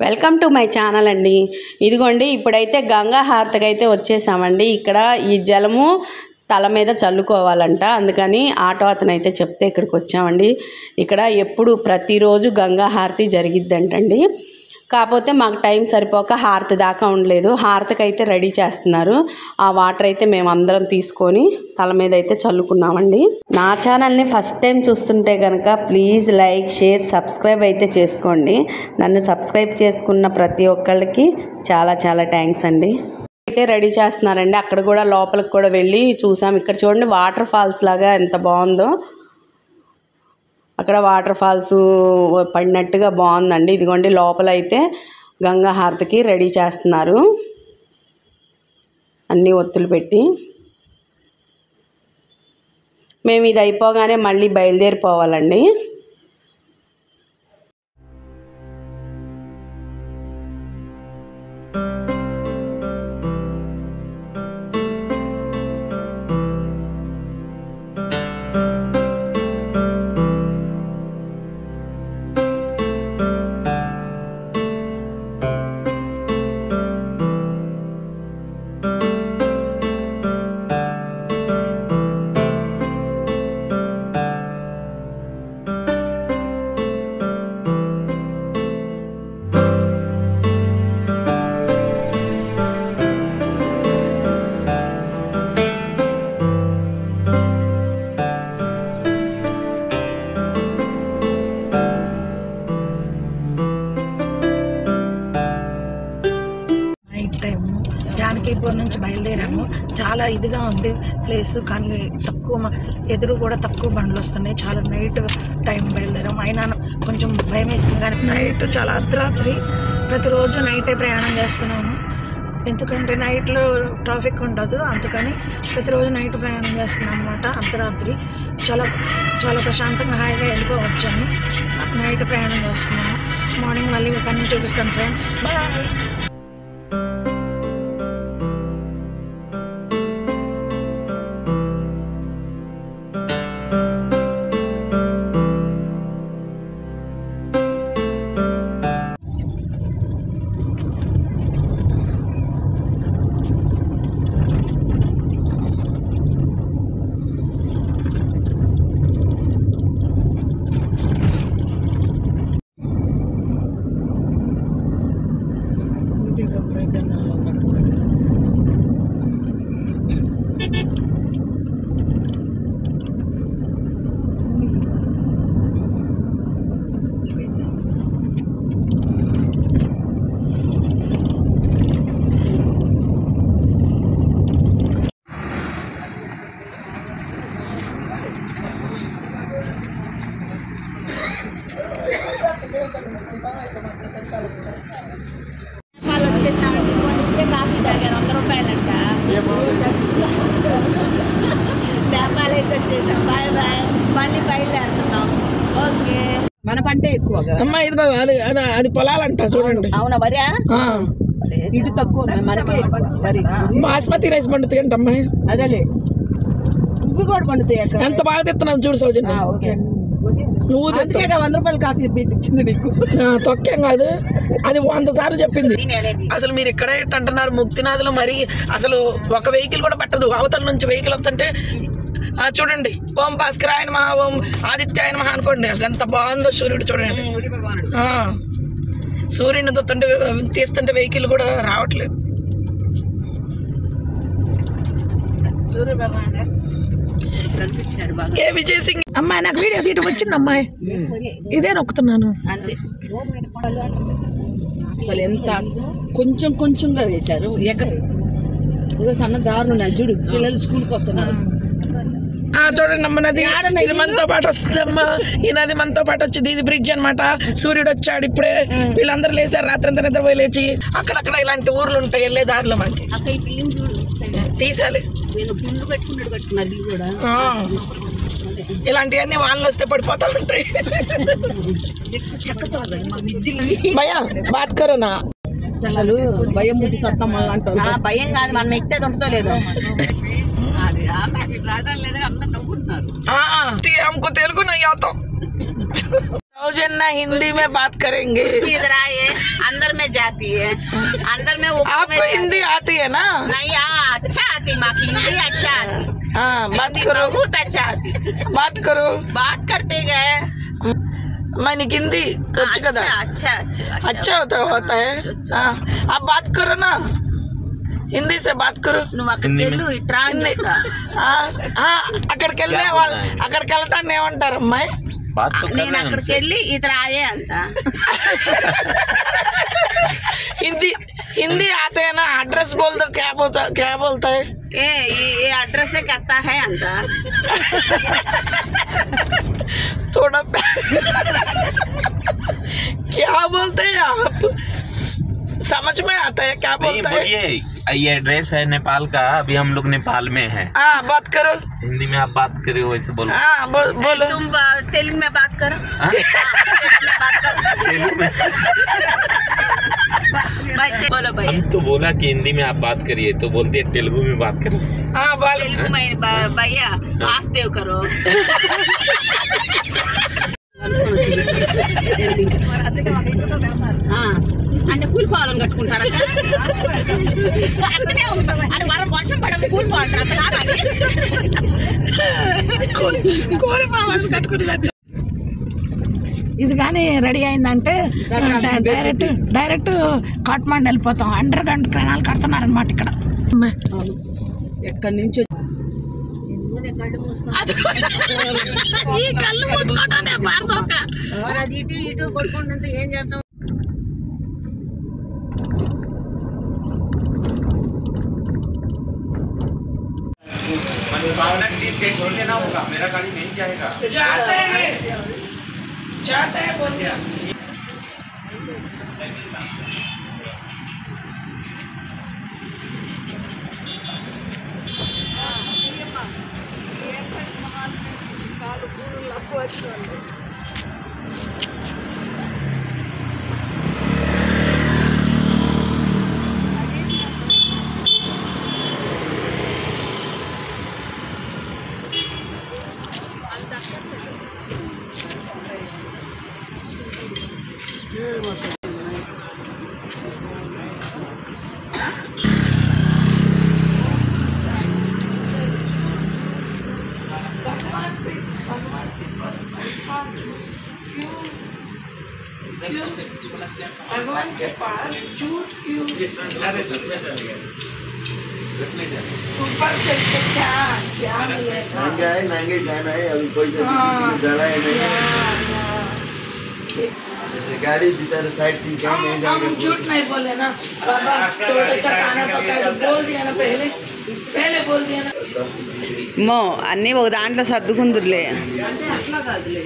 Welcome to my channel అండి. ఇదిగోండి ఇప్పుడైతే గంగా హారతికి అయితే వచ్చేసామండి. ఇక్కడ ఈ జలము తల మీద చల్లుకోవాలంట, అందుకని ఆటో అతను అయితే చెప్తే ఇక్కడికి వచ్చామండి. ఇక్కడ ఎప్పుడు ప్రతిరోజు గంగా హారతి జరిగిద్దంటండి. కాకపోతే మాకు టైం సరిపోక హారతి దాకా ఉండలేదు. హారతికి అయితే రెడీ చేస్తున్నారు. ఆ వాటర్ అయితే మేము అందరం తీసుకొని తల మీద అయితే చల్లుకున్నామండి. నా ఛానల్ని ఫస్ట్ టైం చూస్తుంటే కనుక ప్లీజ్ లైక్, షేర్, సబ్స్క్రైబ్ అయితే చేసుకోండి. నన్ను సబ్స్క్రైబ్ చేసుకున్న ప్రతి ఒక్కళ్ళకి చాలా చాలా థ్యాంక్స్ అండి. అయితే రెడీ చేస్తున్నారండి. అక్కడ కూడా లోపలికి కూడా వెళ్ళి చూసాం. ఇక్కడ చూడండి వాటర్ ఫాల్స్ లాగా ఎంత బాగుందో. అక్కడ వాటర్ ఫాల్స్ పడినట్టుగా బాగుందండి. ఇదిగోండి లోపల అయితే గంగా హారతికి రెడీ చేస్తున్నారు, అన్నీ ఒత్తులు పెట్టి. మేము ఇది అయిపోగానే మళ్ళీ బయలుదేరిపోవాలండి. జానకీపూర్ నుంచి బయలుదేరాము. చాలా ఇదిగా ఉంది ప్లేస్, కానీ ఎదురు కూడా తక్కువ బండ్లు వస్తున్నాయి. చాలా నైట్ టైం బయలుదేరాము. అయినా కొంచెం భయం వేస్తుంది, కానీ నైట్ చాలా అర్ధరాత్రి ప్రతిరోజు నైటే ప్రయాణం చేస్తున్నాము. ఎందుకంటే నైట్లో ట్రాఫిక్ ఉండదు, అందుకని ప్రతిరోజు నైట్ ప్రయాణం చేస్తున్నాం అన్నమాట. అర్ధరాత్రి చాలా చాలా ప్రశాంతంగా హాయిగా వెళ్ళిపోవచ్చు అని నైట్ ప్రయాణం చేస్తున్నాము. మార్నింగ్ మళ్ళీ మీకు అన్నీ చూపిస్తాను ఫ్రెండ్స్. బాయ్. వాళ్ళు వచ్చేసామంటే కాఫీ తాగారు, 100 రూపాయలంట. నేపాల్ అయితే వచ్చేసాం. Bye bye. మళ్ళీ బయలుదేరుతున్నాం. ఓకే. మన పంటే ఎక్కువ అమ్మా. ఇదిగో అది పొలాలంట చూడండి. అవునా? వరియా ఇటు తక్కువ, బాస్మతి రైస్ పండుతాయి అంట అమ్మాయి. అదేలే ఇవి కూడా పండుతాయి. ఎంత బాగా తెస్తున్నాను చూడు సౌజన్య. నువ్వు 100 రూపాయలు కాఫీ పెట్టించింది నీకు. తొక్కేం కాదు, అది 100 సార్లు చెప్పింది. అసలు మీరు ఇక్కడ అంటున్నారు ముక్తినాథ్లో, మరి అసలు ఒక వెహికల్ కూడా పట్టదు. అవతల నుంచి వెహికల్ వస్తుంటే చూడండి, ఓం భాస్కరాయ నమః, ఓం ఆదిత్యాయ నమః అనుకోండి. అసలు ఎంత బాగుందో సూర్యుడు చూడండి. సూర్యుని తీస్తుంటే వెహికల్ కూడా రావట్లేదు. సూర్య భగవాన్ కనిపించాడు బాగా. ఏ విజయ్ సింగ్ అమ్మాయి, నాకు వీడియో తీయటం వచ్చింది అమ్మాయి. ఇదే నొక్కుతున్నాను అంతే. అసలు ఎంత కొంచెం కొంచెంగా వేశారు. ఎక్కడ సన్న దారులు ఉన్నాయి చూడు, పిల్లలు స్కూల్కి వస్తున్నారు. చూడండి అమ్మ, నది ఇది మనతో పాటు వస్తుంది అమ్మా. ఈ నది మనతో పాటు వచ్చింది. ఇది బ్రిడ్జ్ అనమాట. సూర్యుడు వచ్చాడు ఇప్పుడే. వీళ్ళందరూ లేచారు రాత్రంతా నిద్రపోయి లేచి. అక్కడక్కడ ఇలాంటి ఊర్లు ఉంటాయి వెళ్ళే దారిలో. మనకి తీసాలి. ఇలాంటివన్నీ వాళ్ళు వస్తే పడిపోతా ఉంటాయి. భయ్యా బాత్ కరో నా. అసలు భయం ముట్టి సత్తం మళ్ళీ అంటారు. భయం కాదు, మనం ఎక్కితే ఉంటుందో లేదు. हमको तेलुगु नहीं आता। ना हिंदी में बात करेंगे। इधर आए, अंदर में जाती है, अंदर में ऊपर में आपको जाती हिंदी आती है ना? नहीं, हाँ अच्छा आती, माँ की हिंदी अच्छा आती। हाँ बात हिंदी करो, बहुत अच्छा आती। बात करो। बात करते गए। मैंने हिंदी अच्छा अच्छा अच्छा अच्छा होता है। हाँ आप बात करो ना, हिंदी से बात करो। అక్కడికి వెళ్ళే వాళ్ళు అక్కడికి వెళ్ళటాన్ని ఏమంటారు అమ్మాయి? నేను అక్కడికి వెళ్ళి ఇతర ఆయే అంట। हिंदी हिंदी आते है ना? एड्रेस बोल दो, क्या बोलता है? ये एड्रेस से कहता है अंटा। थोड़ा क्या बोलते हैं आप? समझ में आता है क्या बोलता है? ये एड्रेस है नेपाल का, अभी हम लोग नेपाल में हैं। हाँ बात करो हिंदी में, आप बात करो वैसे बोलो। हाँ बोलो। तुम तेलुगु में बात करो। तेलुगु में बोलो भाई। हम तो बोला कि हिंदी में आप बात करिए, तो बोलती है तेलुगु में बात करो। हाँ बोल। तेलुगु में भैया आस्तेव करो। అంటే కూలిపోవాలని కట్టుకుంటారా? అట్లనే అని వర్షం పడము కూలిపోవాలంటారు, అంత కాదు కూలిపోవాలని కట్టుకుంటారు। ఇది కానీ రెడీ అయిందంటే డైరెక్ట్ కాట్మాండ్ వెళ్ళిపోతాం। అండర్ గ్రౌండ్ కెనాల్ కడుతున్నారనమాట ఇక్కడ। ఎక్కడి నుంచి ఈ కళ్ళు మూసుకుంటానే పారిపోక అది ఇటు ఇటు కొట్టుకుంటుంటే ఏం చేస్తాం? लेना होगा, मेरा गाड़ी नहीं जाएगा। जाते हैं बोल दिया। भगवान के पास झूठ क्यों? ऊपर चल के क्या महंगा है, महंगे जाना है, अभी पैसा से किसी को जाना है नहीं। जैसे गाड़ी बेचारे साइड सीन क्या नहीं जाएंगे। हम झूठ नहीं बोले ना बाबा, थोड़ा सा खाना पका के बोल दिया ना, पहले बोल दिया ना। మో అన్నీ ఒక దాంట్లో సర్దుకుందురులే। అట్లా కాదులే।